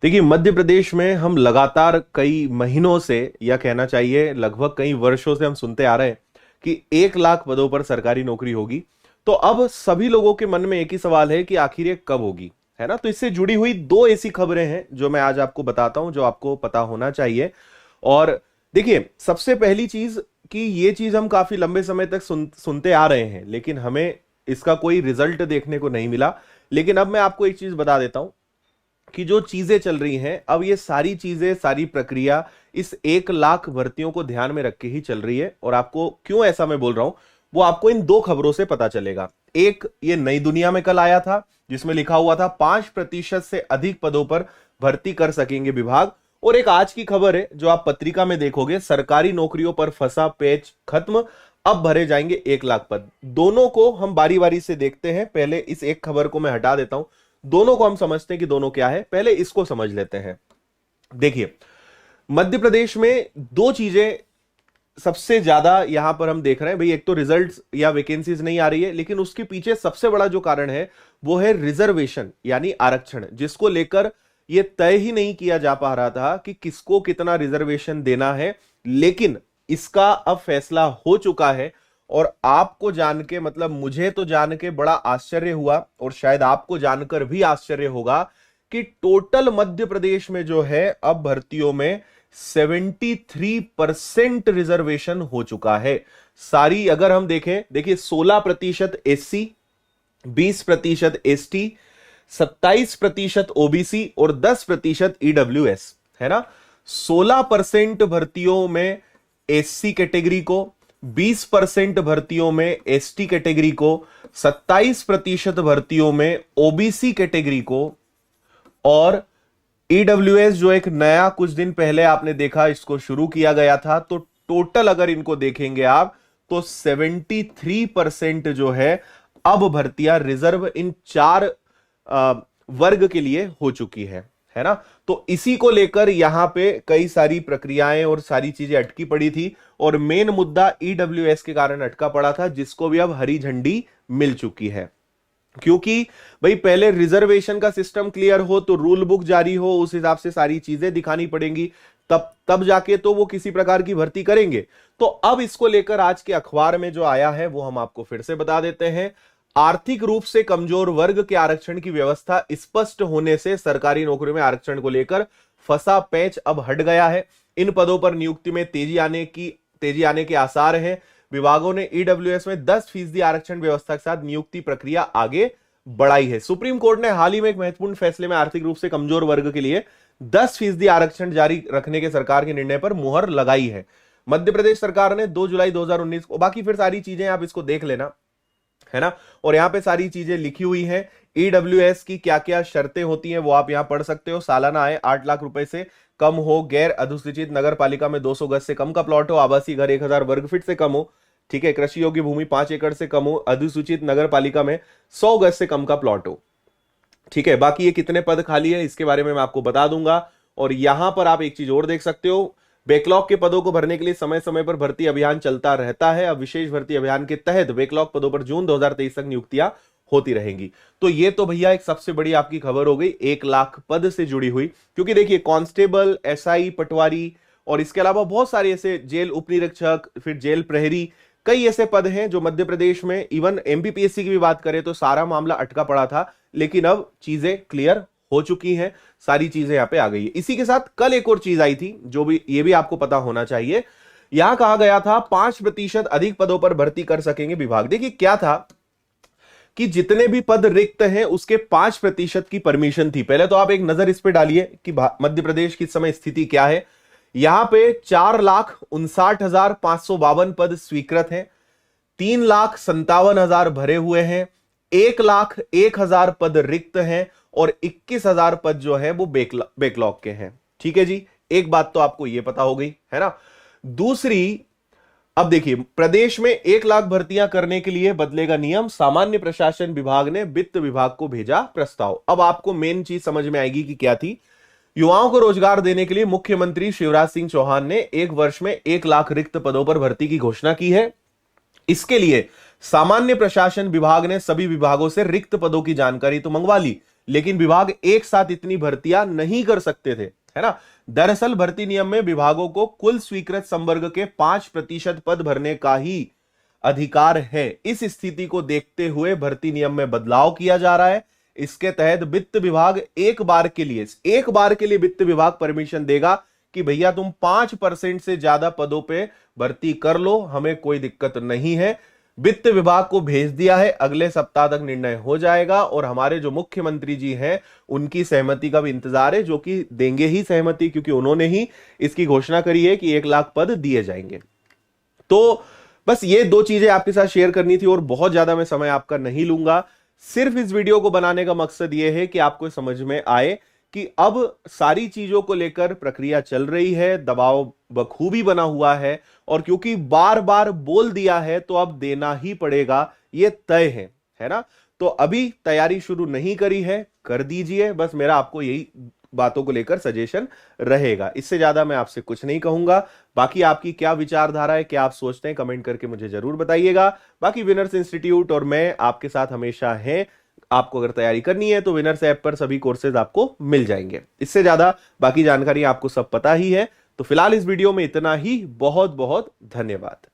देखिए, मध्य प्रदेश में हम लगातार कई महीनों से, या कहना चाहिए लगभग कई वर्षों से हम सुनते आ रहे हैं कि 1 लाख पदों पर सरकारी नौकरी होगी। तो अब सभी लोगों के मन में एक ही सवाल है कि आखिर ये कब होगी, है ना। तो इससे जुड़ी हुई दो ऐसी खबरें हैं जो मैं आज आपको बताता हूं, जो आपको पता होना चाहिए। और देखिए, सबसे पहली चीज कि ये चीज हम काफी लंबे समय तक सुनते आ रहे हैं, लेकिन हमें इसका कोई रिजल्ट देखने को नहीं मिला। लेकिन अब मैं आपको एक चीज बता देता हूं कि जो चीजें चल रही हैं, अब ये सारी चीजें, सारी प्रक्रिया इस 1 लाख भर्तियों को ध्यान में रख के ही चल रही है। और आपको क्यों ऐसा मैं बोल रहा हूं, वो आपको इन दो खबरों से पता चलेगा। एक, ये नई दुनिया में कल आया था, जिसमें लिखा हुआ था 5% से अधिक पदों पर भर्ती कर सकेंगे विभाग। और एक आज की खबर है जो आप पत्रिका में देखोगे, सरकारी नौकरियों पर फंसा पेच खत्म, अब भरे जाएंगे 1 लाख पद। दोनों को हम बारी बारी से देखते हैं। पहले इस एक खबर को मैं हटा देता हूं, दोनों को हम समझते हैं कि दोनों क्या है। पहले इसको समझ लेते हैं। देखिए, मध्य प्रदेश में दो चीजें सबसे ज्यादा यहां पर हम देख रहे हैं भाई। एक तो रिजल्ट्स या वैकेंसीज नहीं आ रही है, लेकिन उसके पीछे सबसे बड़ा जो कारण है वो है रिजर्वेशन यानी आरक्षण, जिसको लेकर यह तय ही नहीं किया जा पा रहा था कि किसको कितना रिजर्वेशन देना है। लेकिन इसका अब फैसला हो चुका है। और आपको जान के, मतलब मुझे तो जान के बड़ा आश्चर्य हुआ, और शायद आपको जानकर भी आश्चर्य होगा कि टोटल मध्य प्रदेश में जो है अब भर्तियों में 73% रिजर्वेशन हो चुका है। सारी अगर हम देखें, देखिए 16% एससी, 20% एसटी, 27% ओबीसी और 10% ईडब्ल्यूएस, है ना। 16% भर्तियों में एससी कैटेगरी को, 20% भर्तियों में एसटी कैटेगरी को, 27% भर्तियों में ओबीसी कैटेगरी को, और ईडब्ल्यूएस जो एक नया कुछ दिन पहले आपने देखा इसको शुरू किया गया था। तो टोटल अगर इनको देखेंगे आप, तो 73% जो है अब भर्तियां रिजर्व इन चार वर्ग के लिए हो चुकी है ना। तो इसी को लेकर यहां पे कई सारी प्रक्रियाएं और सारी चीजें अटकी पड़ी थी, और मेन मुद्दा ईडब्ल्यूएस के कारण अटका पड़ा था, जिसको भी अब हरी झंडी मिल चुकी है। क्योंकि भाई पहले रिजर्वेशन का सिस्टम क्लियर हो, तो रूल बुक जारी हो, उस हिसाब से सारी चीजें दिखानी पड़ेंगी, तब जाके तो वो किसी प्रकार की भर्ती करेंगे। तो अब इसको लेकर आज के अखबार में जो आया है वो हम आपको फिर से बता देते हैं। आर्थिक रूप से कमजोर वर्ग के आरक्षण की व्यवस्था स्पष्ट होने से सरकारी नौकरियों में आरक्षण को लेकर फंसा पेंच अब हट गया है। इन पदों पर नियुक्ति में तेजी आने के आसार हैं। विभागों ने ईडब्ल्यूएस में 10% आरक्षण व्यवस्था के साथ नियुक्ति प्रक्रिया आगे बढ़ाई है। सुप्रीम कोर्ट ने हाल ही में एक महत्वपूर्ण फैसले में आर्थिक रूप से कमजोर वर्ग के लिए 10% आरक्षण जारी रखने के सरकार के निर्णय पर मुहर लगाई है। मध्य प्रदेश सरकार ने 2 जुलाई 2019 को, बाकी फिर सारी चीजें आप इसको देख लेना, है ना। और यहां पे सारी चीजें लिखी हुई हैं। ईडब्ल्यूएस की क्या क्या शर्तें होती हैं वो आप यहां पढ़ सकते हो। सालाना आय 8 लाख रुपए से कम हो, गैर अधिसूचित नगर पालिका में 200 गज से कम का प्लॉट हो, आवासीय घर 1000 वर्ग फीट से कम हो, ठीक है, कृषि योग्य भूमि 5 एकड़ से कम हो, अधिसूचित नगर पालिका में 100 गज से कम का प्लॉट हो, ठीक है। बाकी ये कितने पद खाली है इसके बारे में मैं आपको बता दूंगा। और यहां पर आप एक चीज और देख सकते हो, बैकलॉग के पदों को भरने के लिए समय समय पर भर्ती अभियान चलता रहता है। अब विशेष भर्ती अभियान के तहत बैकलॉग पदों पर जून 2023 तक नियुक्तियां होती रहेंगी। तो ये तो भैया एक सबसे बड़ी आपकी खबर हो गई 1 लाख पद से जुड़ी हुई। क्योंकि देखिए, कांस्टेबल, एसआई, पटवारी और इसके अलावा बहुत सारे ऐसे जेल उपनिरीक्षक, फिर जेल प्रहरी, कई ऐसे पद हैं जो मध्य प्रदेश में, इवन एमपीपीएससी की भी बात करें तो सारा मामला अटका पड़ा था। लेकिन अब चीजें क्लियर हो चुकी हैं, सारी चीजें यहां पे आ गई है। इसी के साथ कल एक और चीज आई थी जो भी, ये भी आपको पता होना चाहिए। यहां कहा गया था 5% अधिक पदों पर भर्ती कर सकेंगे विभाग। देखिए क्या था कि जितने भी पद रिक्त हैं उसके 5% की परमिशन थी। पहले तो आप एक नजर इस पे डालिए कि मध्य प्रदेश की समय स्थिति क्या है। यहां पे 4,59,552 पद स्वीकृत हैं, 3,57,000 भरे हुए हैं, 1,01,000 पद रिक्त हैं, और 21,000 पद जो है वो बैकलॉग के हैं। ठीक है जी, एक बात तो आपको यह पता हो गई, है ना। दूसरी, अब देखिए, प्रदेश में 1 लाख भर्तियां करने के लिए बदलेगा नियम, सामान्य प्रशासन विभाग ने वित्त विभाग को भेजा प्रस्ताव। अब आपको मेन चीज समझ में आएगी कि क्या थी। युवाओं को रोजगार देने के लिए मुख्यमंत्री शिवराज सिंह चौहान ने 1 वर्ष में 1 लाख रिक्त पदों पर भर्ती की घोषणा की है। इसके लिए सामान्य प्रशासन विभाग ने सभी विभागों से रिक्त पदों की जानकारी तो मंगवा ली, लेकिन विभाग एक साथ इतनी भर्तियां नहीं कर सकते थे, है ना। दरअसल भर्ती नियम में विभागों को कुल स्वीकृत संवर्ग के 5% पद भरने का ही अधिकार है। इस स्थिति को देखते हुए भर्ती नियम में बदलाव किया जा रहा है। इसके तहत वित्त विभाग एक बार के लिए वित्त विभाग परमिशन देगा कि भैया तुम 5% से ज्यादा पदों पे भर्ती कर लो, हमें कोई दिक्कत नहीं है। वित्त विभाग को भेज दिया है, अगले सप्ताह तक निर्णय हो जाएगा और हमारे जो मुख्यमंत्री जी हैं उनकी सहमति का भी इंतजार है, जो कि देंगे ही सहमति, क्योंकि उन्होंने ही इसकी घोषणा करी है कि 1 लाख पद दिए जाएंगे। तो बस ये 2 चीजें आपके साथ शेयर करनी थी और बहुत ज्यादा मैं समय आपका नहीं लूंगा। सिर्फ इस वीडियो को बनाने का मकसद यह है कि आपको समझ में आए कि अब सारी चीजों को लेकर प्रक्रिया चल रही है, दबाव बखूबी बना हुआ है और क्योंकि बार बार बोल दिया है तो अब देना ही पड़ेगा, ये तय है ना। तो अभी तैयारी शुरू नहीं करी है, कर दीजिए। बस मेरा आपको यही बातों को लेकर सजेशन रहेगा, इससे ज्यादा मैं आपसे कुछ नहीं कहूंगा। बाकी आपकी क्या विचारधारा है, क्या आप सोचते हैं, कमेंट करके मुझे जरूर बताइएगा। बाकी विनर्स इंस्टीट्यूट और मैं आपके साथ हमेशा हैं। आपको अगर तैयारी करनी है तो विनर्स ऐप पर सभी कोर्सेज आपको मिल जाएंगे। इससे ज्यादा बाकी जानकारी आपको सब पता ही है। तो फिलहाल इस वीडियो में इतना ही। बहुत बहुत धन्यवाद।